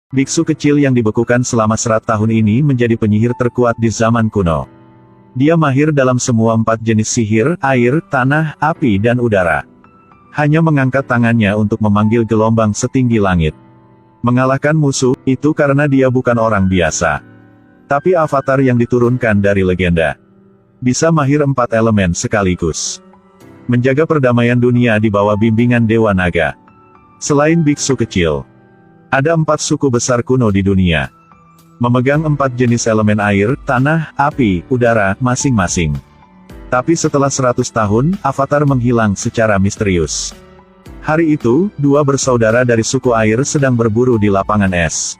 Biksu kecil yang dibekukan selama 100 tahun ini menjadi penyihir terkuat di zaman kuno. Dia mahir dalam semua 4 jenis sihir, air, tanah, api dan udara. Hanya mengangkat tangannya untuk memanggil gelombang setinggi langit. Mengalahkan musuh, itu karena dia bukan orang biasa. Tapi avatar yang diturunkan dari legenda. Bisa mahir 4 elemen sekaligus. Menjaga perdamaian dunia di bawah bimbingan Dewa Naga. Selain biksu kecil, ada 4 suku besar kuno di dunia. Memegang 4 jenis elemen air, tanah, api, udara, masing-masing. Tapi setelah 100 tahun, avatar menghilang secara misterius. Hari itu, 2 bersaudara dari suku air sedang berburu di lapangan es.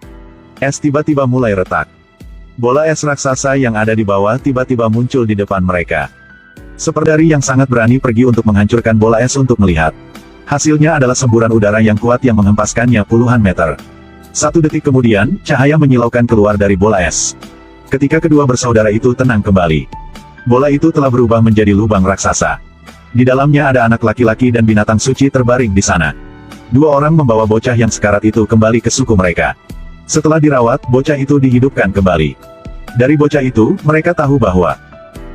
Es tiba-tiba mulai retak. Bola es raksasa yang ada di bawah tiba-tiba muncul di depan mereka. Seperdari yang sangat berani pergi untuk menghancurkan bola es untuk melihat. Hasilnya adalah semburan udara yang kuat yang menghempaskannya puluhan meter. 1 detik kemudian, cahaya menyilaukan keluar dari bola es. Ketika kedua bersaudara itu tenang kembali, bola itu telah berubah menjadi lubang raksasa. Di dalamnya ada anak laki-laki dan binatang suci terbaring di sana. 2 orang membawa bocah yang sekarat itu kembali ke suku mereka. Setelah dirawat, bocah itu dihidupkan kembali. Dari bocah itu, mereka tahu bahwa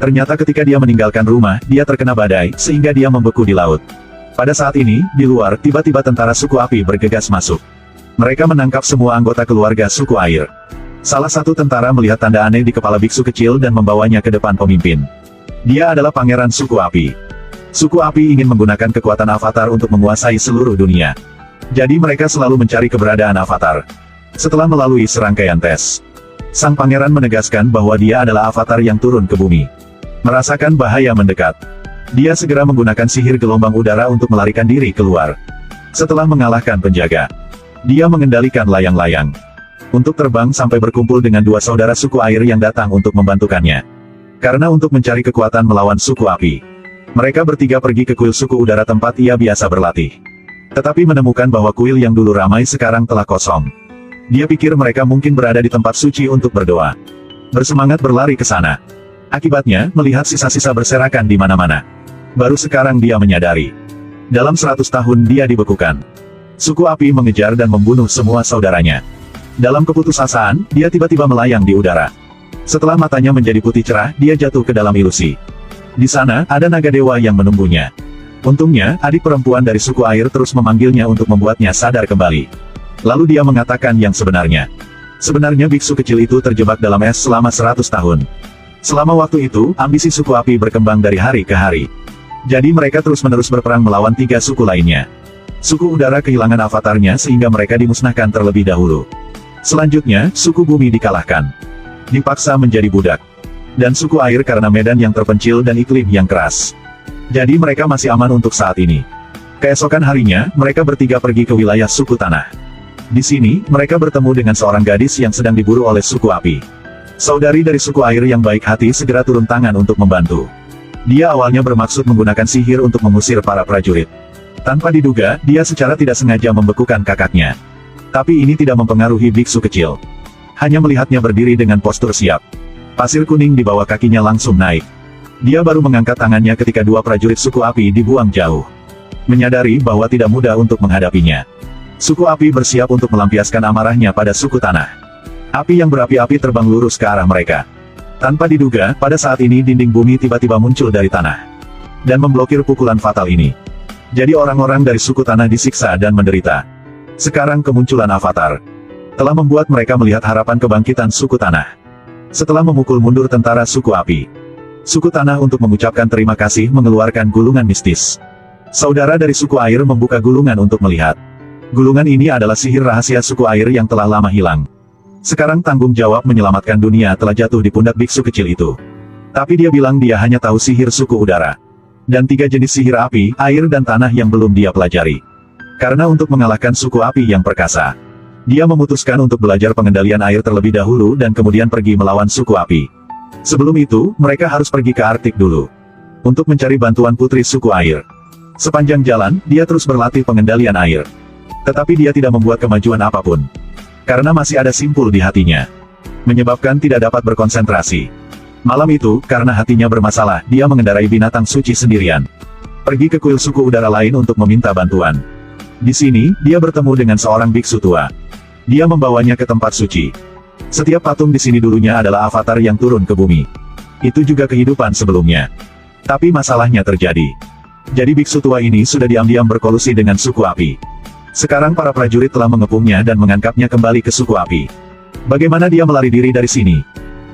ternyata ketika dia meninggalkan rumah, dia terkena badai, sehingga dia membeku di laut. Pada saat ini, di luar, tiba-tiba tentara suku api bergegas masuk. Mereka menangkap semua anggota keluarga suku air. Salah satu tentara melihat tanda aneh di kepala biksu kecil dan membawanya ke depan pemimpin. Dia adalah pangeran suku api. Suku api ingin menggunakan kekuatan avatar untuk menguasai seluruh dunia. Jadi mereka selalu mencari keberadaan avatar. Setelah melalui serangkaian tes, sang pangeran menegaskan bahwa dia adalah avatar yang turun ke bumi. Merasakan bahaya mendekat, dia segera menggunakan sihir gelombang udara untuk melarikan diri keluar. Setelah mengalahkan penjaga, dia mengendalikan layang-layang untuk terbang sampai berkumpul dengan 2 saudara suku air yang datang untuk membantukannya. Karena untuk mencari kekuatan melawan suku api, mereka bertiga pergi ke kuil suku udara tempat ia biasa berlatih. Tetapi menemukan bahwa kuil yang dulu ramai sekarang telah kosong. Dia pikir mereka mungkin berada di tempat suci untuk berdoa. Bersemangat berlari ke sana. Akibatnya, melihat sisa-sisa berserakan di mana-mana. Baru sekarang dia menyadari. Dalam 100 tahun dia dibekukan. Suku api mengejar dan membunuh semua saudaranya. Dalam keputusasaan, dia tiba-tiba melayang di udara. Setelah matanya menjadi putih cerah, dia jatuh ke dalam ilusi. Di sana, ada naga dewa yang menunggunya. Untungnya, adik perempuan dari suku air terus memanggilnya untuk membuatnya sadar kembali. Lalu dia mengatakan yang sebenarnya. Sebenarnya biksu kecil itu terjebak dalam es selama 100 tahun. Selama waktu itu, ambisi suku api berkembang dari hari ke hari. Jadi mereka terus-menerus berperang melawan 3 suku lainnya. Suku udara kehilangan avatarnya sehingga mereka dimusnahkan terlebih dahulu. Selanjutnya, suku bumi dikalahkan. Dipaksa menjadi budak. Dan suku air karena medan yang terpencil dan iklim yang keras. Jadi mereka masih aman untuk saat ini. Keesokan harinya, mereka bertiga pergi ke wilayah suku tanah. Di sini, mereka bertemu dengan seorang gadis yang sedang diburu oleh suku api. Saudari dari suku air yang baik hati segera turun tangan untuk membantu. Dia awalnya bermaksud menggunakan sihir untuk mengusir para prajurit. Tanpa diduga, dia secara tidak sengaja membekukan kakaknya. Tapi ini tidak mempengaruhi biksu kecil. Hanya melihatnya berdiri dengan postur siap. Pasir kuning di bawah kakinya langsung naik. Dia baru mengangkat tangannya ketika 2 prajurit suku api dibuang jauh. Menyadari bahwa tidak mudah untuk menghadapinya. Suku api bersiap untuk melampiaskan amarahnya pada suku tanah. Api yang berapi-api terbang lurus ke arah mereka. Tanpa diduga, pada saat ini dinding bumi tiba-tiba muncul dari tanah. Dan memblokir pukulan fatal ini. Jadi orang-orang dari suku tanah disiksa dan menderita. Sekarang kemunculan avatar telah membuat mereka melihat harapan kebangkitan suku tanah. Setelah memukul mundur tentara suku api, suku tanah untuk mengucapkan terima kasih mengeluarkan gulungan mistis. Saudara dari suku air membuka gulungan untuk melihat. Gulungan ini adalah sihir rahasia suku air yang telah lama hilang. Sekarang tanggung jawab menyelamatkan dunia telah jatuh di pundak biksu kecil itu. Tapi dia bilang dia hanya tahu sihir suku udara. Dan 3 jenis sihir api, air dan tanah yang belum dia pelajari. Karena untuk mengalahkan suku api yang perkasa, dia memutuskan untuk belajar pengendalian air terlebih dahulu dan kemudian pergi melawan suku api. Sebelum itu, mereka harus pergi ke Arktik dulu. Untuk mencari bantuan putri suku air. Sepanjang jalan, dia terus berlatih pengendalian air. Tetapi dia tidak membuat kemajuan apapun. Karena masih ada simpul di hatinya. Menyebabkan tidak dapat berkonsentrasi. Malam itu, karena hatinya bermasalah, dia mengendarai binatang suci sendirian. Pergi ke kuil suku udara lain untuk meminta bantuan. Di sini, dia bertemu dengan seorang biksu tua. Dia membawanya ke tempat suci. Setiap patung di sini dulunya adalah avatar yang turun ke bumi. Itu juga kehidupan sebelumnya. Tapi masalahnya terjadi. Jadi biksu tua ini sudah diam-diam berkolusi dengan suku api. Sekarang para prajurit telah mengepungnya dan mengangkatnya kembali ke suku api. Bagaimana dia melari diri dari sini?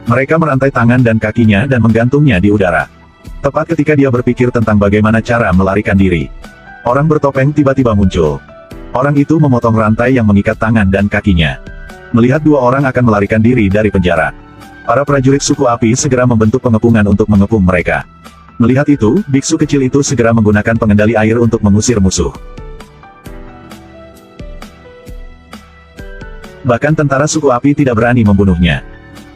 Mereka merantai tangan dan kakinya dan menggantungnya di udara. Tepat ketika dia berpikir tentang bagaimana cara melarikan diri, orang bertopeng tiba-tiba muncul. Orang itu memotong rantai yang mengikat tangan dan kakinya. Melihat dua orang akan melarikan diri dari penjara, para prajurit suku api segera membentuk pengepungan untuk mengepung mereka. Melihat itu, biksu kecil itu segera menggunakan pengendali air untuk mengusir musuh. Bahkan tentara suku api tidak berani membunuhnya.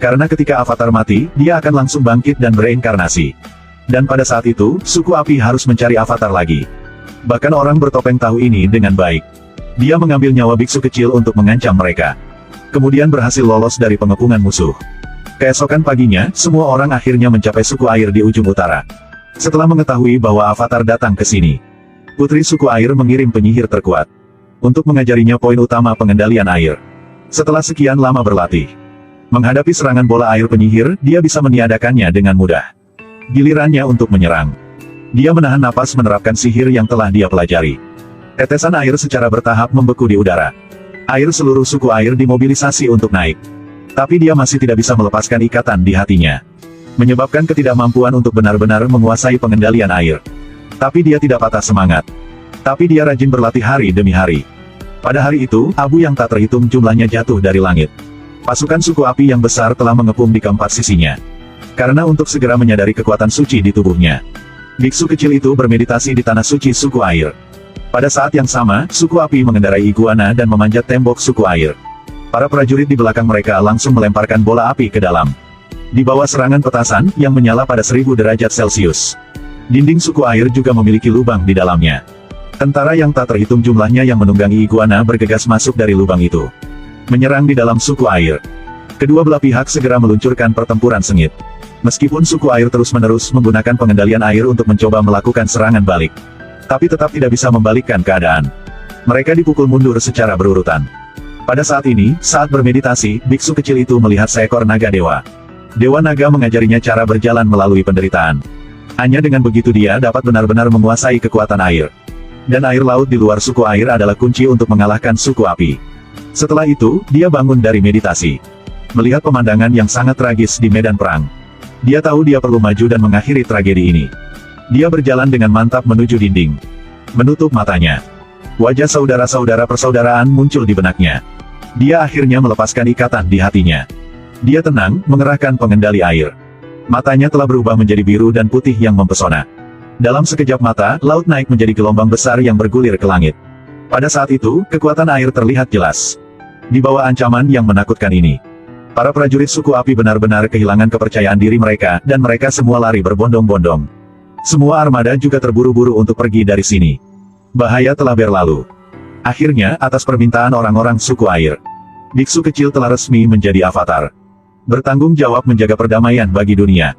Karena ketika avatar mati, dia akan langsung bangkit dan bereinkarnasi. Dan pada saat itu, suku api harus mencari avatar lagi. Bahkan orang bertopeng tahu ini dengan baik. Dia mengambil nyawa biksu kecil untuk mengancam mereka. Kemudian berhasil lolos dari pengepungan musuh. Keesokan paginya, semua orang akhirnya mencapai suku air di ujung utara. Setelah mengetahui bahwa avatar datang ke sini, putri suku air mengirim penyihir terkuat untuk mengajarinya poin utama pengendalian air. Setelah sekian lama berlatih, menghadapi serangan bola air penyihir, dia bisa meniadakannya dengan mudah. Gilirannya untuk menyerang. Dia menahan napas menerapkan sihir yang telah dia pelajari. Tetesan air secara bertahap membeku di udara. Air seluruh suku air dimobilisasi untuk naik. Tapi dia masih tidak bisa melepaskan ikatan di hatinya. Menyebabkan ketidakmampuan untuk benar-benar menguasai pengendalian air. Tapi dia tidak patah semangat. Tapi dia rajin berlatih hari demi hari. Pada hari itu, abu yang tak terhitung jumlahnya jatuh dari langit. Pasukan suku api yang besar telah mengepung di keempat sisinya. Karena untuk segera menyadari kekuatan suci di tubuhnya, biksu kecil itu bermeditasi di tanah suci suku air. Pada saat yang sama, suku api mengendarai iguana dan memanjat tembok suku air. Para prajurit di belakang mereka langsung melemparkan bola api ke dalam. Di bawah serangan petasan, yang menyala pada 1000 derajat Celcius. Dinding suku air juga memiliki lubang di dalamnya. Tentara yang tak terhitung jumlahnya yang menunggangi iguana bergegas masuk dari lubang itu. Menyerang di dalam suku air. Kedua belah pihak segera meluncurkan pertempuran sengit. Meskipun suku air terus-menerus menggunakan pengendalian air untuk mencoba melakukan serangan balik, tapi tetap tidak bisa membalikkan keadaan. Mereka dipukul mundur secara berurutan. Pada saat ini, saat bermeditasi, biksu kecil itu melihat seekor naga dewa. Dewa naga mengajarinya cara berjalan melalui penderitaan. Hanya dengan begitu dia dapat benar-benar menguasai kekuatan air. Dan air laut di luar suku air adalah kunci untuk mengalahkan suku api. Setelah itu, dia bangun dari meditasi. Melihat pemandangan yang sangat tragis di medan perang. Dia tahu dia perlu maju dan mengakhiri tragedi ini. Dia berjalan dengan mantap menuju dinding. Menutup matanya. Wajah saudara-saudara persaudaraan muncul di benaknya. Dia akhirnya melepaskan ikatan di hatinya. Dia tenang, mengerahkan pengendali air. Matanya telah berubah menjadi biru dan putih yang mempesona. Dalam sekejap mata, laut naik menjadi gelombang besar yang bergulir ke langit. Pada saat itu, kekuatan air terlihat jelas. Di bawah ancaman yang menakutkan ini, para prajurit suku api benar-benar kehilangan kepercayaan diri mereka, dan mereka semua lari berbondong-bondong. Semua armada juga terburu-buru untuk pergi dari sini. Bahaya telah berlalu. Akhirnya, atas permintaan orang-orang suku air, biksu kecil telah resmi menjadi avatar. Bertanggung jawab menjaga perdamaian bagi dunia.